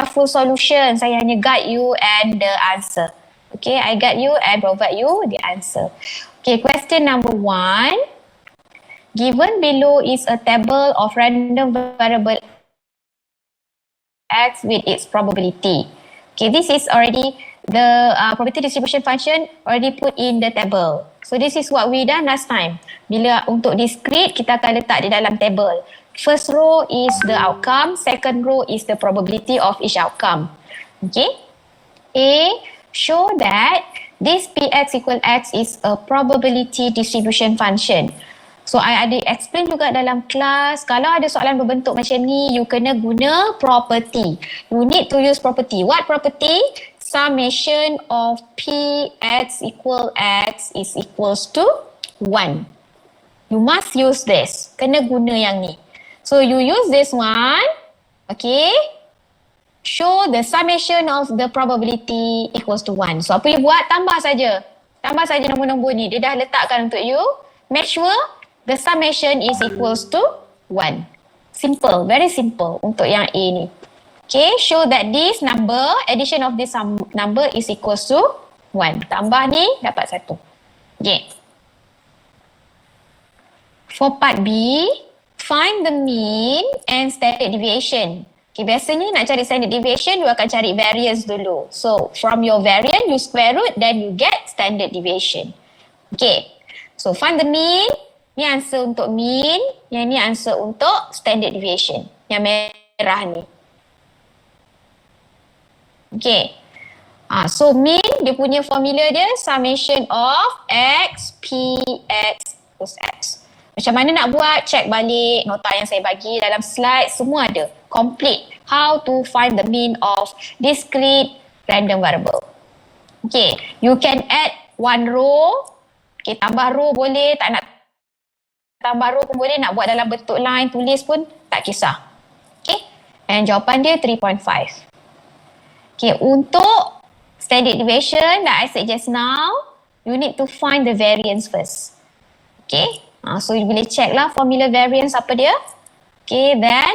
have full solution. Saya hanya guide you and the answer. Okay, I guide you and provide you the answer. Okay, question number 1. Given below is a table of random variable x with its probability. Okay, this is already the probability distribution function already put in the table. So this is what we done last time. Bila untuk discrete, kita akan letak di dalam table. First row is the outcome, second row is the probability of each outcome. Okay. A, show that this Px equal x is a probability distribution function. So I ada explain juga dalam kelas, kalau ada soalan berbentuk macam ni, you kena guna property. You need to use property. What property? Summation of Px equal x is equals to 1. You must use this. Kena guna yang ni. So you use this one. Okay. Show the summation of the probability equals to 1. So apa you buat? Tambah saja. Tambah saja nombor-nombor ni. Dia dah letakkan untuk you. Make sure the summation is equals to 1. Simple. Very simple untuk yang A ni. Okay. Show that this number, addition of this number is equals to 1. Tambah ni dapat 1. Okay. For part B, find the mean and standard deviation. Okay, biasanya nak cari standard deviation, you akan cari variance dulu. So, from your variance, you square root, then you get standard deviation. Okay, so find the mean. Ni answer untuk mean, yang ni answer untuk standard deviation. Yang merah ni. Okay, so mean, dia punya formula dia, summation of x, p, x plus x. Macam mana nak buat? Check balik nota yang saya bagi dalam slide. Semua ada. Complete. How to find the mean of discrete random variable. Okay. You can add one row. Okay. Tambah row boleh. Tak nak tambah row pun boleh. Nak buat dalam bentuk line, tulis pun tak kisah. Okay. And jawapan dia 3.5. Okay. Untuk standard deviation that I said just now, you need to find the variance first. Okay. So you boleh check lah formula variance apa dia. Okay, then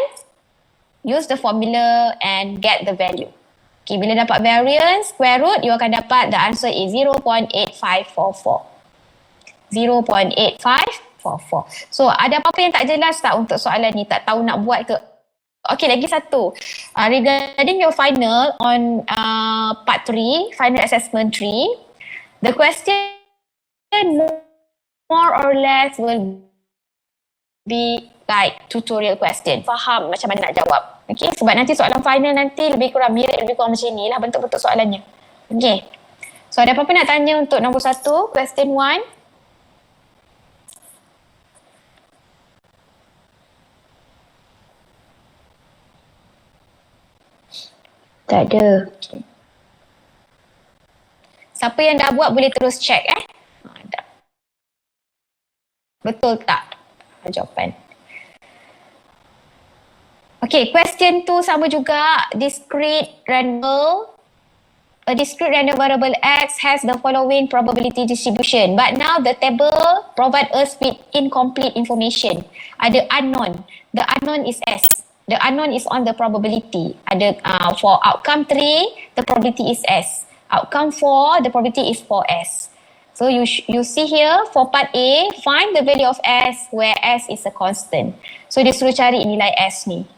use the formula and get the value. Okay, bila dapat variance, square root, you akan dapat the answer is 0.8544. 0.8544. So ada apa-apa yang tak jelas tak untuk soalan ni? Tak tahu nak buat ke? Okay, lagi satu. Regarding your final on part 3, final assessment 3, the question more or less will be like tutorial question. Faham macam mana nak jawab. Okay, sebab nanti soalan final nanti lebih kurang mirip, lebih kurang macam ni lah bentuk-bentuk soalannya. Okay. So ada apa-apa nak tanya untuk nombor 1, question 1? Tak ada. Okay. Siapa yang dah buat boleh terus check betul tak jawapan? Okay, question 2 sama juga. Discrete random. A discrete random variable x has the following probability distribution. But now the table provide us with incomplete information. Ada unknown. The unknown is s. The unknown is on the probability. Ada for outcome 3, the probability is s. Outcome 4, the probability is 4s. So you see here for part A, find the value of S where S is a constant. So dia suruh cari nilai S ni.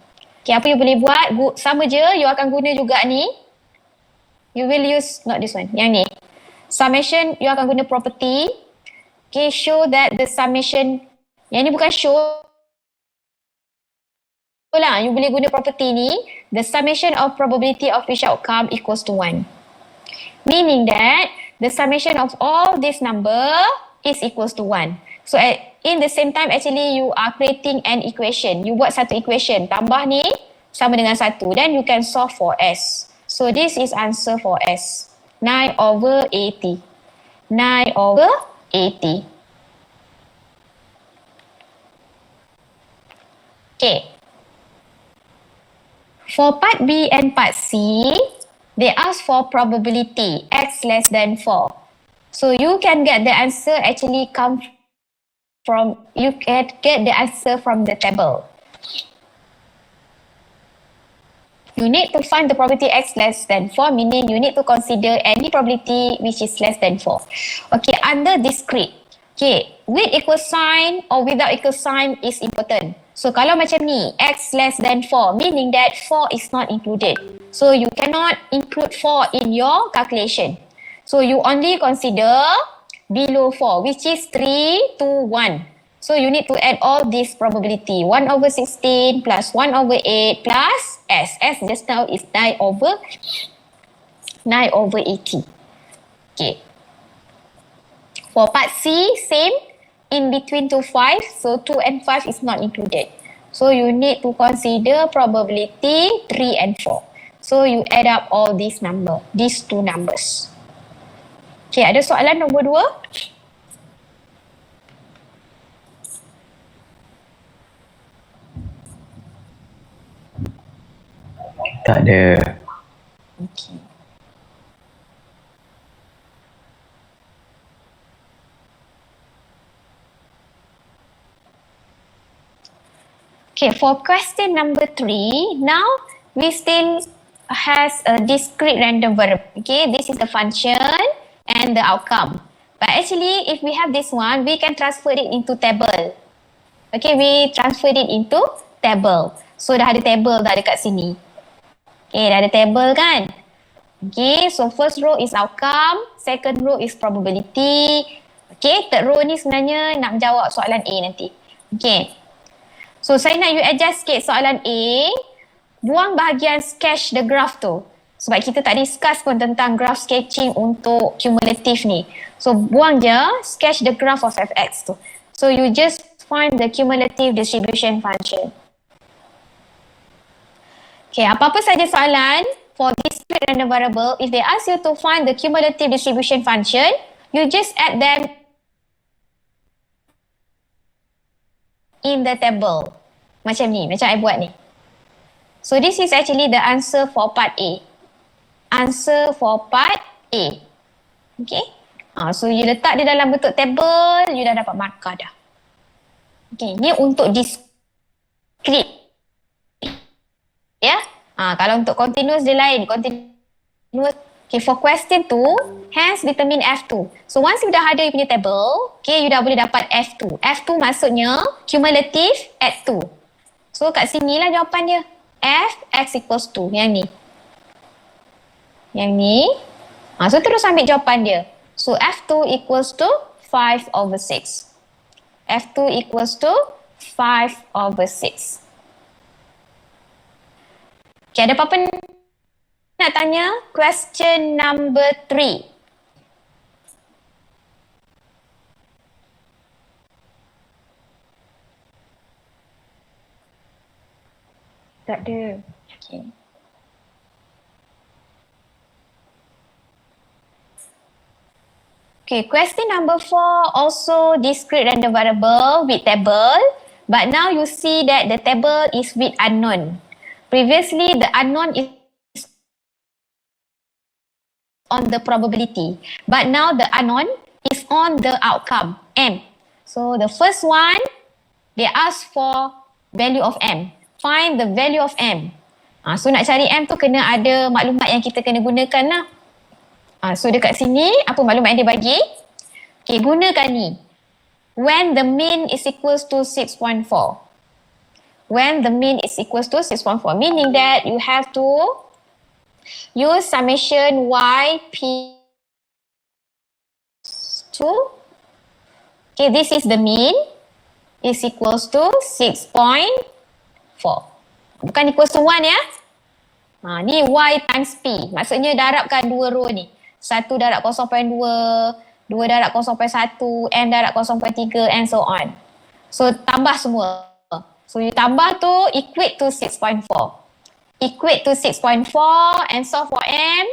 Okay, apa you boleh buat? Sama je, you akan guna juga ni. You will use, not this one, yang ni. Summation, you akan guna property. Okay, show that the summation, yang ni bukan show lah, you boleh guna property ni. The summation of probability of each outcome equals to 1. Meaning that the summation of all this number is equals to 1. So in the same time actually you are creating an equation. You buat satu equation. Tambah ni sama dengan 1. Then you can solve for S. So this is answer for S. 9/80. 9/80. Okay. For part B and part C, they ask for probability x less than 4. So you can get the answer actually come from, you can get the answer from the table. You need to find the probability x less than 4, meaning you need to consider any probability which is less than 4. Okay, under discrete. Okay, with equal sign or without equal sign is important. So kalau macam ni, x less than 4, meaning that 4 is not included. So you cannot include 4 in your calculation. So you only consider below 4, which is 3, 2, 1. So you need to add all this probability. 1 over 16 plus 1 over 8 plus S. S just now is 9 over 80. Okay. For part C, same. In between 2, 5. So 2 and 5 is not included. So you need to consider probability 3 and 4. So you add up all these two numbers. Okay, ada soalan nombor 2? Tak ada. Okay. Okay, for question number 3, now we still has a discrete random variable. Okay, this is the function and the outcome. But actually, if we have this one, we can transfer it into table. Okay, we transfer it into table. So dah ada table dah dekat sini. Okay, dah ada table kan? Okay, so first row is outcome, second row is probability. Okay, third row ni sebenarnya nak menjawab soalan A nanti. Okay, so saya nak you adjust sikit soalan A. Buang bahagian sketch the graph tu. Sebab kita tak discuss pun tentang graph sketching untuk cumulative ni. So buang je, sketch the graph of fx tu. So you just find the cumulative distribution function. Okay, apa-apa saja soalan for discrete random variable, if they ask you to find the cumulative distribution function, you just add them in the table. Macam ni, macam I buat ni. So this is actually the answer for part A. Answer for part A. Okay. So you letak dia dalam bentuk table, you dah dapat markah dah. Okay, ni untuk discrete. Ya, kalau untuk continuous dia lain. Continuous. Okay, for question 2, hence determine F2. So once you dah ada you punya table, okay, you dah boleh dapat F2. F2 maksudnya cumulative at 2. So kat sini lah jawapan dia. F x equals 2. Yang ni. Yang ni. So terus ambil jawapan dia. So F2 equals to 5 over 6. F2 equals to 5 over 6. Okay, ada apa-apa nak tanya? Question number 3. Tak ada. Okay. Okay, question number 4 also discrete random variable with table, but now you see that the table is with unknown. Previously, the unknown is on the probability, but now the unknown is on the outcome, M. So the first one, they ask for value of M. Find the value of M. So nak cari M tu kena ada maklumat yang kita kena gunakan lah. So dekat sini, apa maklumat yang dia bagi? Okay, gunakan ni. When the mean is equals to 6.4. When the mean is equals to 6.4, meaning that you have to use summation YP to, okay, this is the mean, is equals to 6.4. Bukan equals to 1 ya. Ni Y times P, maksudnya darabkan dua row ni. 1 darab 0.2, 2 darab 0.1, M darab 0.3 and so on. So tambah semua. So you tambah tu equate to 6.4. Equate to 6.4 and solve for M.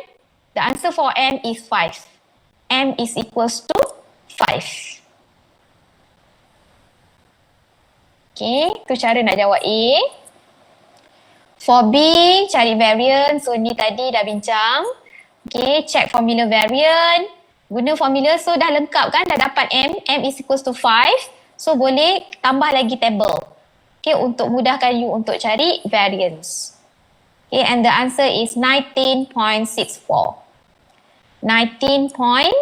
The answer for M is 5. M is equals to 5. Okay, tu cara nak jawab A. For B, cari variance. So ni tadi dah bincang. Okay, check formula variant. Guna formula, so dah lengkap kan? Dah dapat M. M is equals to 5. So boleh tambah lagi table. Okay, untuk mudahkan you untuk cari variance. Okay, and the answer is 19.64. 19.64.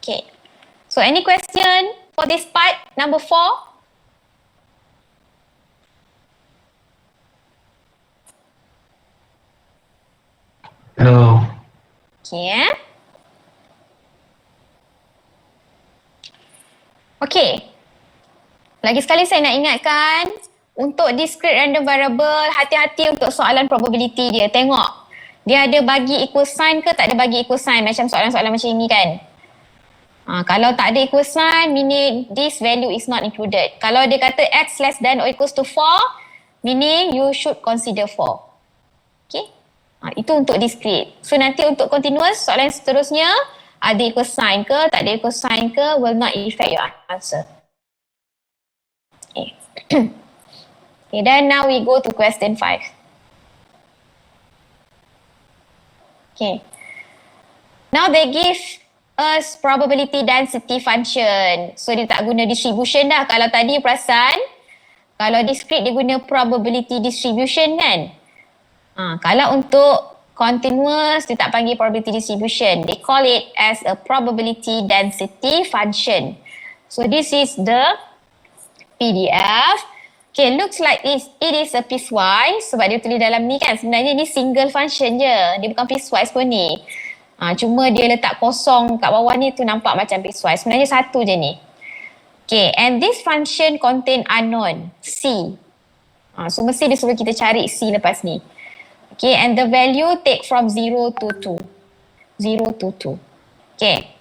Okay. So any question for this part, number 4? No. Okay. Okay. Lagi sekali saya nak ingatkan, untuk discrete random variable, hati-hati untuk soalan probability dia. Tengok, dia ada bagi equal sign ke tak ada bagi equal sign, macam soalan-soalan macam ini kan. Kalau tak ada equal sign, meaning this value is not included. Kalau dia kata x less than or equals to 4, meaning you should consider 4. Okay. Itu untuk discrete. So nanti untuk continuous, soalan seterusnya, ada equal sign ke, tak ada equal sign ke, will not affect your answer. Okay. Okay, then now we go to question 5. Okay. Now they give us probability density function. So dia tak guna distribution dah. Kalau tadi perasan, kalau discrete dia guna probability distribution kan. Kalau untuk continuous dia tak panggil probability distribution. They call it as a probability density function. So this is the PDF. Okay, looks like it is a piecewise sebab dia tulis dalam ni kan. Sebenarnya ni single function je. Dia bukan piecewise pun ni. Cuma dia letak kosong kat bawah ni tu nampak macam piecewise. Sebenarnya satu je ni. Okay, and this function contain unknown, C. So mesti dia suruh kita cari C lepas ni. Okay, and the value take from 0 to 2. 0 to 2. Okay.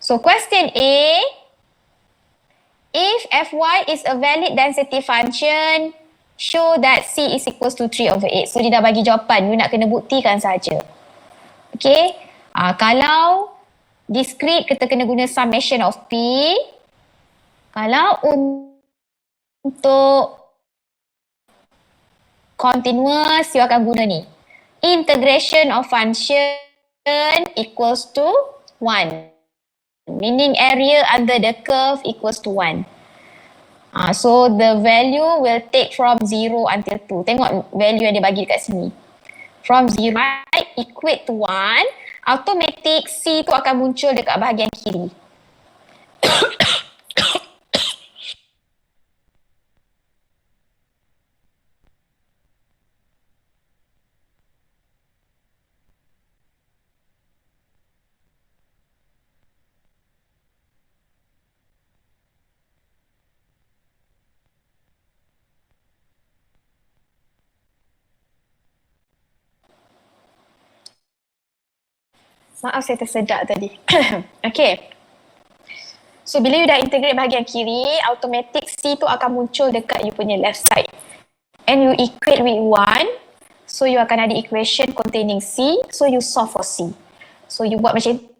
So question A. If Fy is a valid density function, show that C is equals to 3 over 8. So dia dah bagi jawapan, you nak kena buktikan saja. Okay, kalau discrete kita kena guna summation of P. Kalau untuk continuous, you akan guna ni. Integration of function equals to 1. Meaning area under the curve equals to 1. So the value will take from 0 until 2. Tengok value yang dia bagi dekat sini. From 0 equate to 1, automatic C tu akan muncul dekat bahagian kiri. Maaf saya tersedak tadi. Okay. So bila you dah integrate bahagian kiri, automatic C tu akan muncul dekat you punya left side. And you equate with 1. So you akan ada equation containing C. So you solve for C. So you buat macam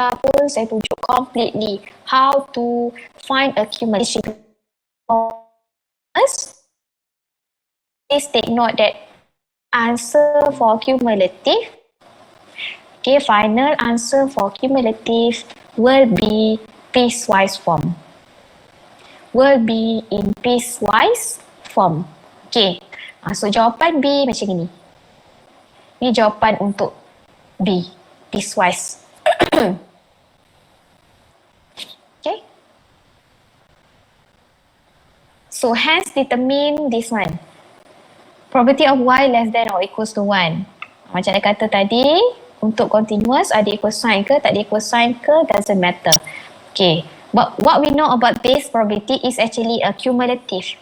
ataupun saya tunjuk completely how to find a cumulative. Please take note that answer for cumulative, okay, final answer for cumulative will be piecewise form. Will be in piecewise form. Okay, so jawapan B macam ini. Ini jawapan untuk B, piecewise. Okay. So hence determine this one. Probability of y less than or equals to 1. Macam saya kata tadi, untuk continuous ada equal sign ke, tak ada equal sign ke, doesn't matter. Okay. But what we know about this probability is actually a cumulative.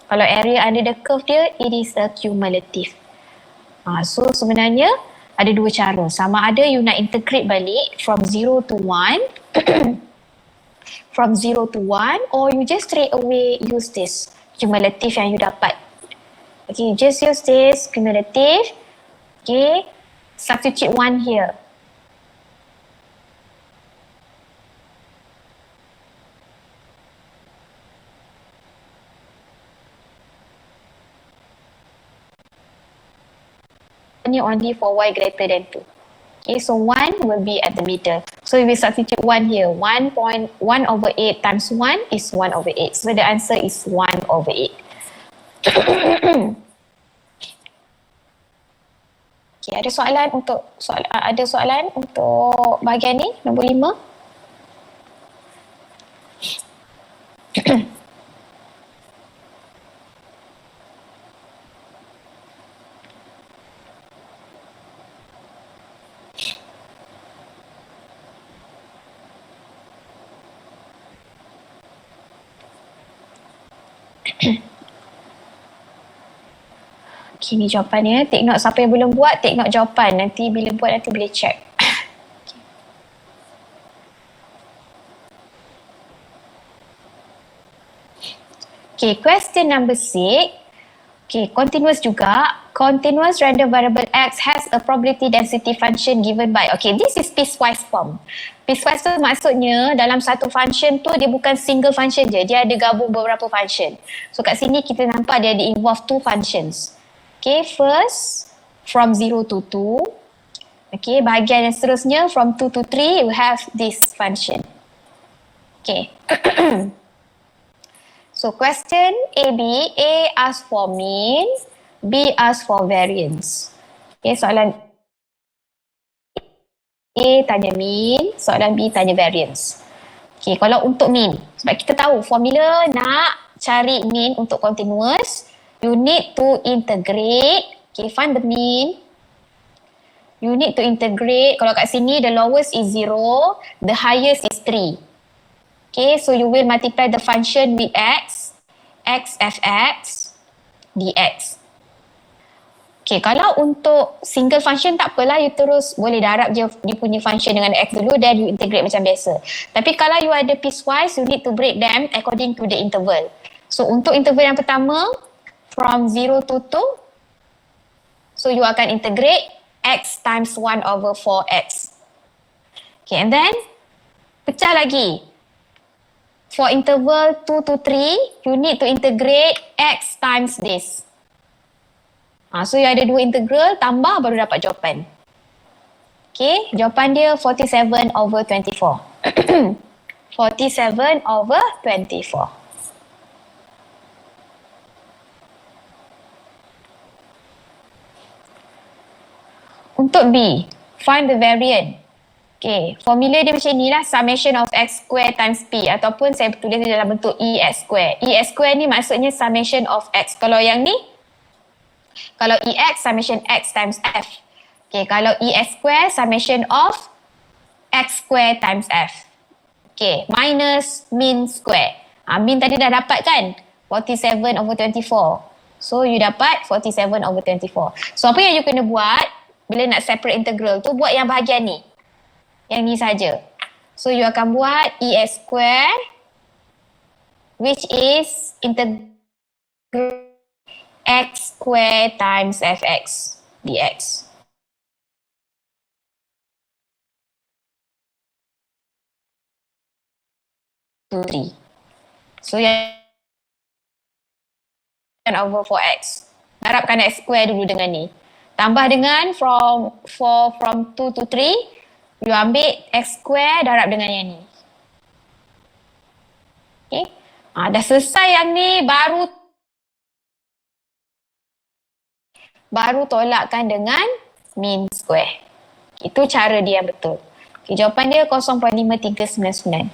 Kalau area under the curve dia, it is a cumulative. So sebenarnya ada dua cara. Sama ada you nak integrate balik from 0 to 1 from 0 to 1, or you just straight away use this cumulative yang you dapat. Okay, just use this cumulative. Okay, substitute 1 here. only for y greater than 2. Okay, so 1 will be at the middle. So we will substitute 1 here. 1.1 over 8 times 1 is 1 over 8. So the answer is 1 over 8. Okay, ada soalan untuk bahagian ni, nombor 5. Okay, ni jawapannya. Take note siapa yang belum buat, take note jawapan. Nanti bila buat nanti boleh check. Okay, question number 6. Okay, continuous juga. Continuous random variable x has a probability density function given by, okay, this is piecewise form. Piecewise tu maksudnya dalam satu function tu dia bukan single function je, dia ada gabung beberapa function. So kat sini kita nampak dia ada involve two functions. Okay, first from 0 to 2. Okay, bahagian yang seterusnya from 2 to 3 we have this function. Okay. So question AB, A asks for mean, B asks for variance. Okay, soalan A tanya mean, soalan B tanya variance. Okay, kalau untuk mean, sebab kita tahu formula nak cari mean untuk continuous, you need to integrate. Okay, find the mean. You need to integrate. Kalau kat sini the lowest is 0, the highest is 3. Okay, so you will multiply the function with x fx dx. Okay, kalau untuk single function tak apalah, you terus boleh darab je dia punya function dengan x dulu, then you integrate macam biasa. Tapi kalau you ada piecewise, you need to break them according to the interval. So untuk interval yang pertama, from 0 to 2, so you akan integrate x times 1 over 4x. Okay, and then pecah lagi. For interval 2 to 3, you need to integrate x times this. So you ada dua integral, tambah baru dapat jawapan. Okay, jawapan dia 47 over 24. 47 over 24. Untuk B, find the variant. Okay, formula dia macam ni lah, summation of x square times p, ataupun saya tulis dia dalam bentuk EX square. EX square ni maksudnya summation of x. Kalau yang ni, kalau EX, summation x times f. Okay, kalau EX square, summation of x square times f. Okay, minus mean square. Mean tadi dah dapat kan? 47 over 24. So, you dapat 47 over 24. So, apa yang you kena buat bila nak separate integral tu, buat yang bahagian ni. Yang ni saja. So, you akan buat EX square, which is integral x square times fx dx. So, yang over 4x. Darabkan x square dulu dengan ni. Tambah dengan from 2 to 3, you ambil x square darab dengan yang ni. Okay. Dah selesai yang ni, baru tolakkan dengan mean square. Itu cara dia yang betul. Okay, jawapan dia 0.5399.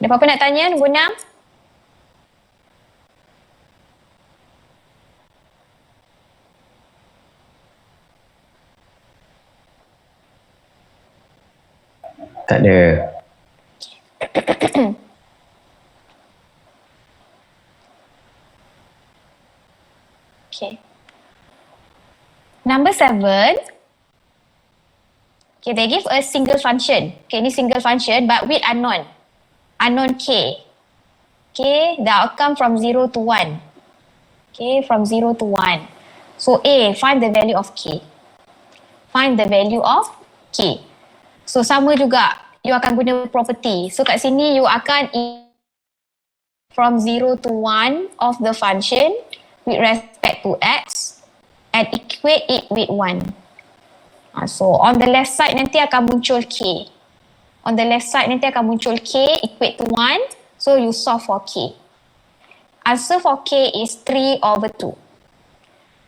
Ada apa-apa nak tanya nombor 6? Tak ada. Okay. Number 7. Okay, they give a single function. Okay, ni single function but with unknown. Unknown k. Okay, the outcome from 0 to 1. Okay, from 0 to 1. So A, find the value of k. Find the value of k. So sama juga, you akan guna property. So kat sini you akan from 0 to 1 of the function with respect to x and equate it with 1. So on the left side nanti akan muncul k. On the left side nanti akan muncul k equate to 1. So you solve for k. Answer for k is 3/2.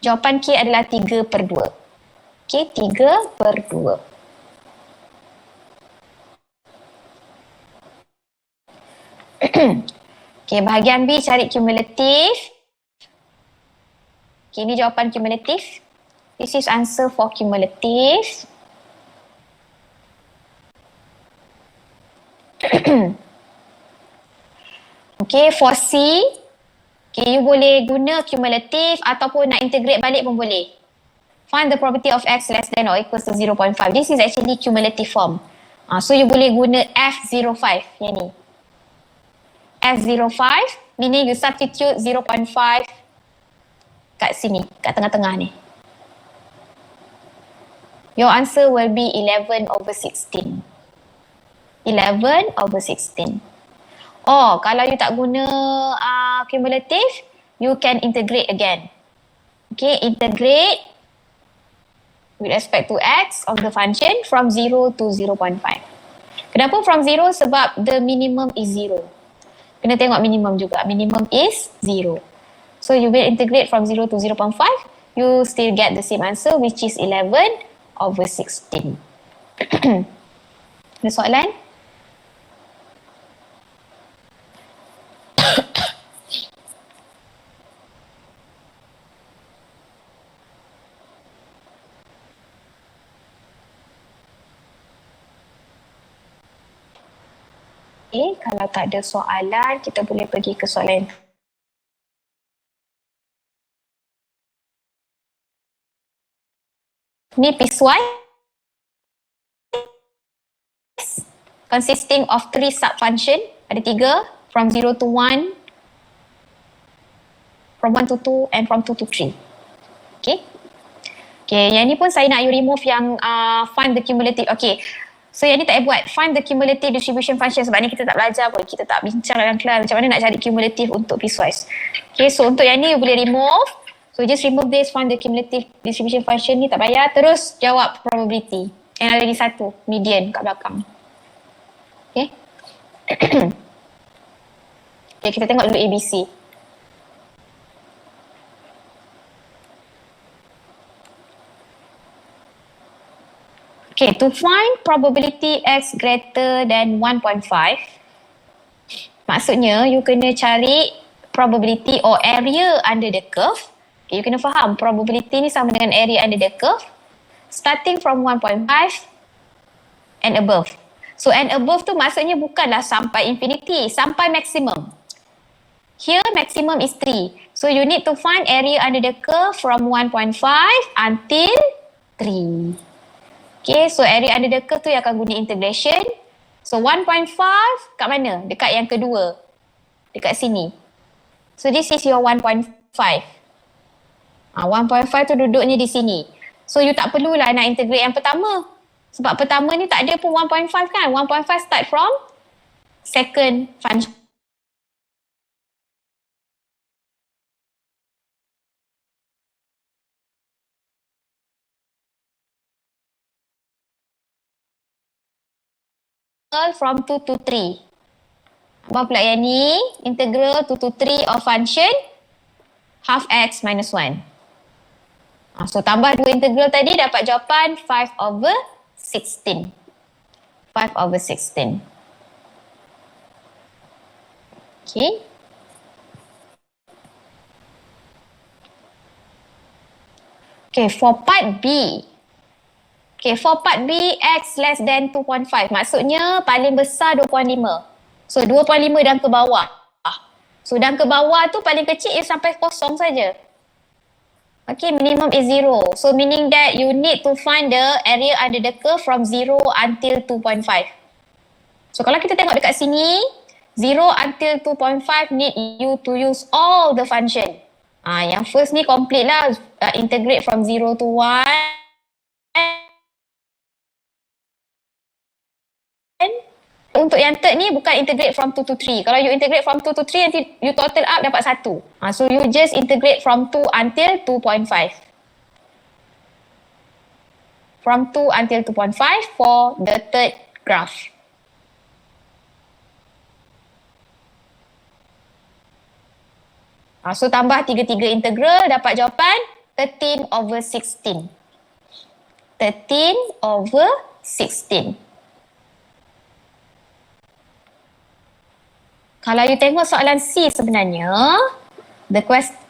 Jawapan k adalah 3/2. Okay, 3/2. Okay, bahagian B cari cumulative. Okay, ini jawapan cumulative. This is answer for cumulative. Okay, for C, okay, you boleh guna cumulative ataupun nak integrate balik pun boleh. Find the probability of x less than or equals to 0.5. This is actually cumulative form. So you boleh guna F05 yang ni. F05 meaning you substitute 0.5 kat sini, kat tengah-tengah ni. Your answer will be 11/16. 11/16. Oh, kalau you tak guna cumulative, you can integrate again. Okay, integrate with respect to x of the function from 0 to 0.5. Kenapa from 0? Sebab the minimum is 0. Kena tengok minimum juga. Minimum is 0. So you will integrate from 0 to 0.5. You still get the same answer which is 11/16. Ada soalan? Okay, kalau tak ada soalan, kita boleh pergi ke soalan. Ni piecewise consisting of 3 subfunction. Ada 3, from 0 to 1, from 1 to 2 and from 2 to 3. Okay. Okay, yang ni pun saya nak you remove yang find the cumulative. Okay. So yang ni tak payah buat. Find the cumulative distribution function sebab ni kita tak belajar pun. Kita tak bincang dalam kelas macam mana nak cari cumulative untuk piecewise. Okay, so untuk yang ni you boleh remove. So just remove this, find the cumulative distribution function ni tak payah. Terus jawab probability. Yang ada lagi satu, median kat belakang. Okay. Okay, kita tengok dulu ABC. Okay, to find probability x greater than 1.5, maksudnya you kena cari probability or area under the curve. Okay, you kena faham probability ni sama dengan area under the curve starting from 1.5 and above. So and above tu maksudnya bukanlah sampai infinity, sampai maximum. Here maximum is 3. So you need to find area under the curve from 1.5 until 3. Okay, so area under the curve tu yang akan guna integration. So 1.5 kat mana? Dekat yang kedua. Dekat sini. So this is your 1.5. 1.5 tu duduknya di sini. So you tak perlulah nak integrate yang pertama. Sebab pertama ni tak ada pun 1.5 kan. 1.5 start from second function. From 2 to 3. Apa pula yang ni? Integral 2 to 3 of function half x minus 1. So tambah 2 integral tadi dapat jawapan 5/16. 5/16. Okay. Okay, for part B. Okay, for part B, x less than 2.5. Maksudnya paling besar 2.5. So 2.5 dan ke bawah. So dan ke bawah tu paling kecil ia sampai kosong saja. Okay, minimum is 0. So meaning that you need to find the area under the curve from 0 until 2.5. So kalau kita tengok dekat sini, 0 until 2.5 need you to use all the function. Yang first ni complete lah. Integrate from 0 to 1. untuk yang third ni bukan integrate from 2 to 3. Kalau you integrate from 2 to 3 nanti you total up dapat 1. So you just integrate from 2 until 2.5. From 2 until 2.5 for the third graph. So tambah 3 integral dapat jawapan 13 over 16. 13 over 16. Kalau you tengok soalan C sebenarnya, the question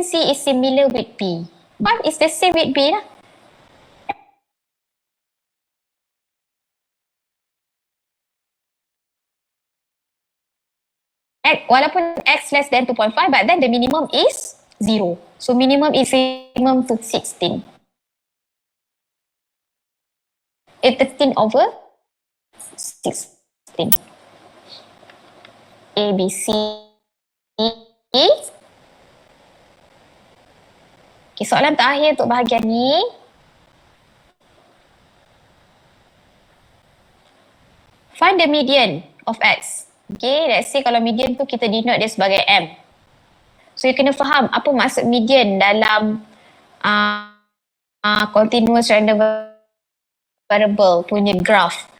C is similar with B. But it's the same with B lah. Walaupun X less than 2.5, but then the minimum is 0. So minimum is minimum to 16. 13 over 16. A, B, C, E. Okay, soalan terakhir untuk bahagian ni. Find the median of X. Okay, let's say kalau median tu kita denote dia sebagai M. So you kena faham apa maksud median dalam continuous random variable punya graph.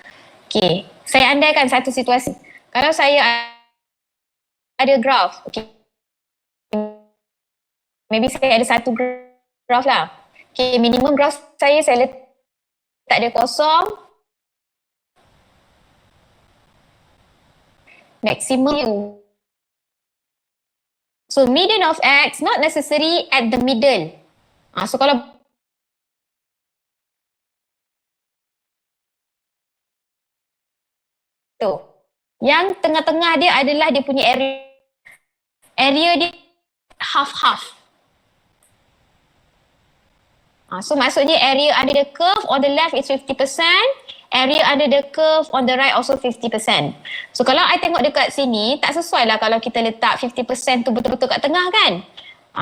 Okay, saya andaikan satu situasi. Kalau saya ada graph, okay, maybe saya ada satu graph lah. Okay, minimum graph saya letak dia kosong. Maximum. So median of X not necessary at the middle. So kalau tu, yang tengah-tengah dia adalah dia punya area. Area dia half-half. So maksudnya area under the curve on the left is 50%, area under the curve on the right also 50%. So kalau I tengok dekat sini, tak sesuai lah kalau kita letak 50% tu betul-betul kat tengah kan.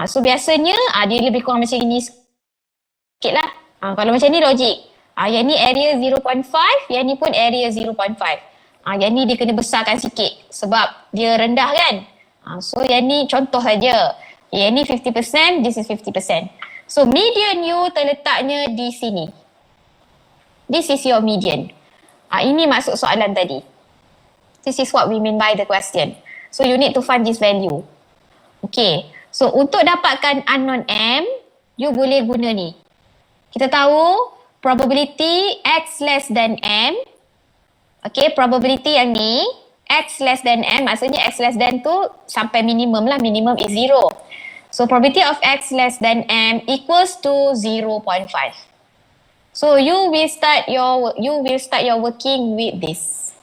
So biasanya dia lebih kurang macam ini sikit lah. Kalau macam ni logik. Yang ni area 0.5, yang ni pun area 0.5. Yang ni dia kena besarkan sikit sebab dia rendah kan. So yang ni contoh saja. Yang ni 50%, this is 50%. So median you terletaknya di sini. This is your median. Ini maksud soalan tadi. This is what we mean by the question. So you need to find this value. Okay. So untuk dapatkan unknown M, you boleh guna ni. Kita tahu probability X less than M. Okay, probability yang ni X less than M, maksudnya X less than tu sampai minimum lah, minimum is 0. So probability of X less than M equals to 0.5. So you will start your working with this.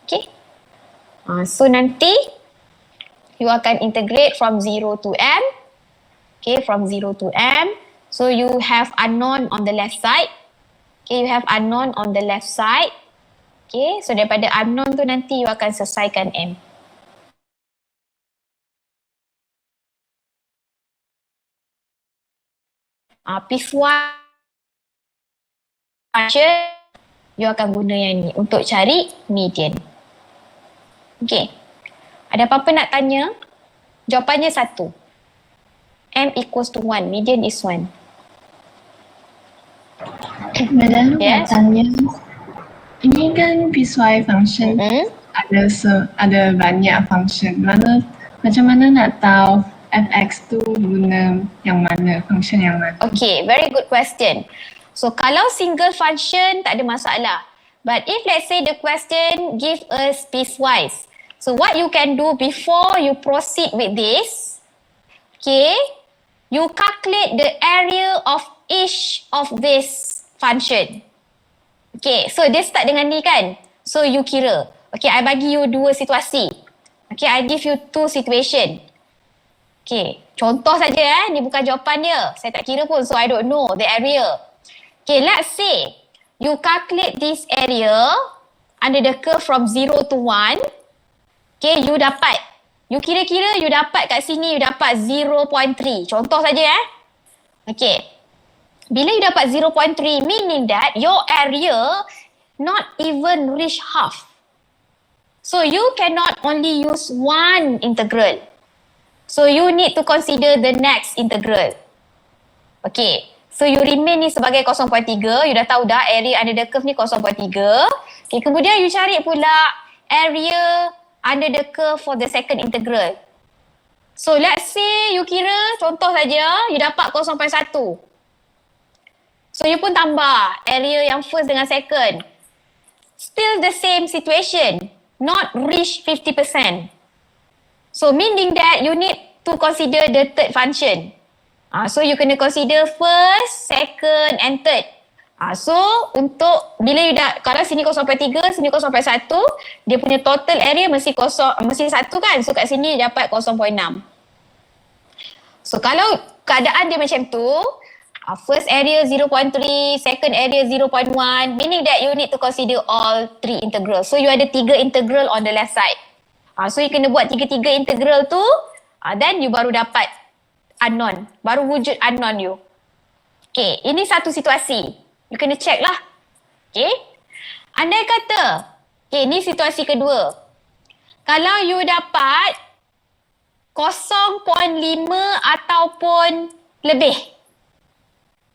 Okay. So nanti you akan integrate from 0 to M. Okay, from 0 to M. So you have unknown on the left side. Okay, you have unknown on the left side. Okay, so daripada unknown tu nanti you akan selesaikan M. Piecewise function, you akan guna yang ni untuk cari median. Okay, ada apa-apa nak tanya? Jawapannya 1. M equals to 1, median is 1. Madam, Yes. tanya, ini kan piecewise function ada banyak function. Macam mana nak tahu fx tu guna yang mana, function yang mana? Okay, very good question. So kalau single function tak ada masalah. But if let's say the question give us piecewise. So what you can do before you proceed with this, okay, you calculate the area of each of this function. Okay, so dia start dengan ni kan. So you kira. Okay, I bagi you 2 situasi. Okay, I give you 2 situation. Okay, contoh saja ni bukan jawapan dia. Saya tak kira pun, so I don't know the area. Okay, let's say you calculate this area under the curve from 0 to 1. Okay, you dapat. You kira-kira you dapat kat sini, you dapat 0.3. Contoh saja Okay. Bila you dapat 0.3, meaning that your area not even reach half. So you cannot only use one integral. So you need to consider the next integral. Okay, so you remain ni sebagai 0.3. You dah tahu dah area under the curve ni 0.3. Okay, kemudian you cari pula area under the curve for the second integral. So let's say you kira contoh saja you dapat 0.1. So you pun tambah area yang first dengan second. Still the same situation, not reach 50%. So meaning that you need to consider the third function. So you kena consider first, second and third. So untuk bila you dah, kalau sini 0.3, sini 0.1, dia punya total area mesti 1 kan. So kat sini dapat 0.6. So kalau keadaan dia macam tu, first area 0.3, second area 0.1, meaning that you need to consider all 3 integrals. So you ada 3 integral on the left side. So you kena buat 3 integral tu, then you baru dapat unknown. Baru wujud unknown you. Okay, ini satu situasi. You kena check lah. Okay. Andai kata, okay, ni situasi kedua. Kalau you dapat 0.5 ataupun lebih.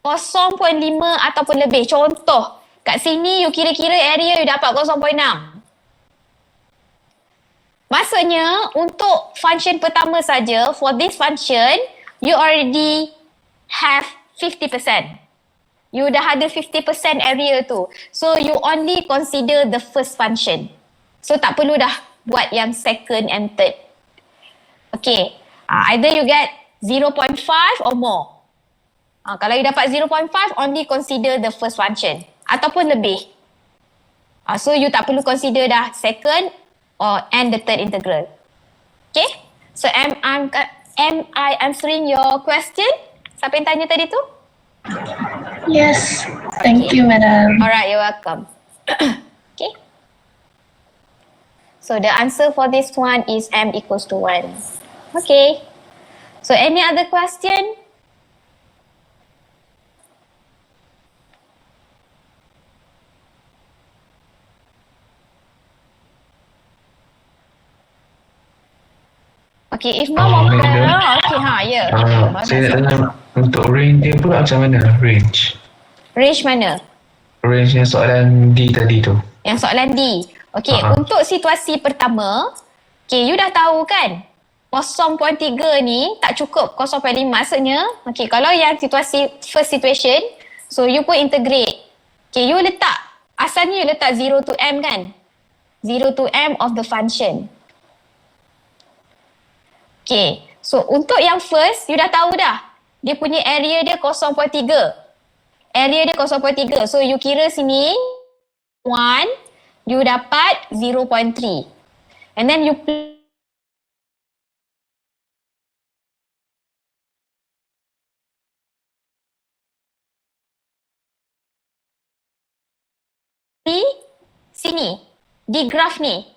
0.5 ataupun lebih. Contoh, kat sini you kira-kira area you dapat 0.6. Maksudnya, untuk function pertama saja, for this function, you already have 50%. You dah ada 50% area tu. So, you only consider the first function. So, tak perlu dah buat yang second and third. Okay. Either you get 0.5 or more. Kalau you dapat 0.5, only consider the first function. Ataupun lebih. So, you tak perlu consider dah second and the third integral. Okay? So, am I answering your question? Siapa yang tanya tadi tu? Yes. Thank you, madam. Alright, you're welcome. Okay. So, the answer for this one is m equals to 1. Okay. So, any other question? Okay, if no more okay, ya. Saya nak tanya untuk range dia pula macam mana? Range mana? Range yang soalan D tadi tu. Yang soalan D. Okay, untuk situasi pertama, okay, you dah tahu kan? 0.3 ni tak cukup 0.5. Maksudnya, okay, kalau yang situasi first situation, so you pun integrate. Okay, you letak, asalnya you letak 0 to m kan? 0 to m of the function. Okay, so untuk yang first, you dah tahu dah. Dia punya area dia 0.3. Area dia 0.3. So, you kira sini 1, you dapat 0.3. And then you sini, di graf ni.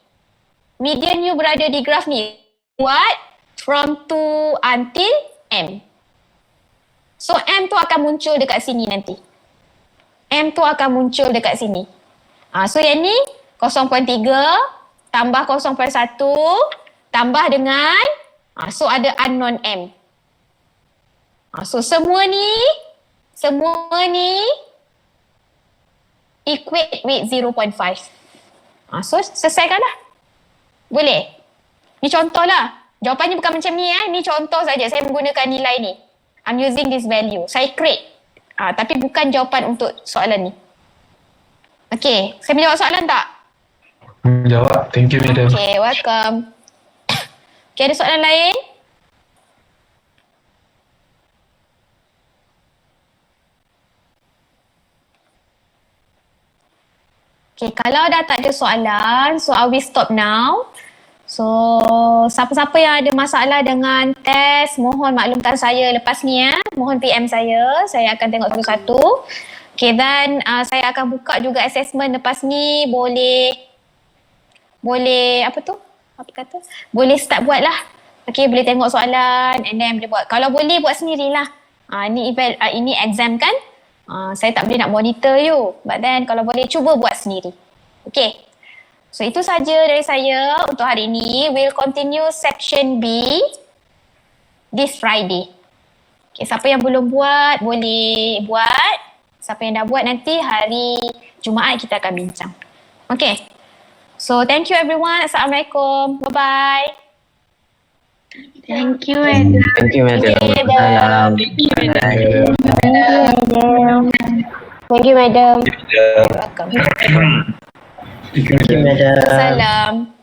Median you berada di graf ni. What? From 2 until M. So, M tu akan muncul dekat sini nanti. M tu akan muncul dekat sini. So, yang ni 0.3 tambah 0.1 tambah dengan so ada unknown M. So, semua ni equate with 0.5. So, selesaikan lah. Boleh? Ni contoh lah. Jawapannya bukan macam ni Ni contoh saja. Saya menggunakan nilai ni. I'm using this value. Saya create. Tapi bukan jawapan untuk soalan ni. Okay. Saya menjawab soalan tak? Menjawab. Thank you, madam. Okay, welcome. Okay, ada soalan lain? Okay, kalau dah tak ada soalan, so I will stop now. So, siapa-siapa yang ada masalah dengan test, mohon maklumkan saya lepas ni Mohon PM saya akan tengok satu-satu. Okay, dan saya akan buka juga assessment lepas ni. Boleh boleh start buat lah. Okay, boleh tengok soalan and then boleh buat. Kalau boleh buat sendirilah. Ini exam kan? Saya tak boleh nak monitor you. But then kalau boleh cuba buat sendiri. Okay. So itu saja dari saya untuk hari ini. We'll continue section B this Friday. Okay, siapa yang belum buat boleh buat. Siapa yang dah buat nanti hari Jumaat kita akan bincang. Okay. So thank you everyone. Assalamualaikum. Bye-bye. Thank you, Madam. Thank you, madam. Okay, Salam. Thank you, madam. Welcome. Thank you, madam. Salam.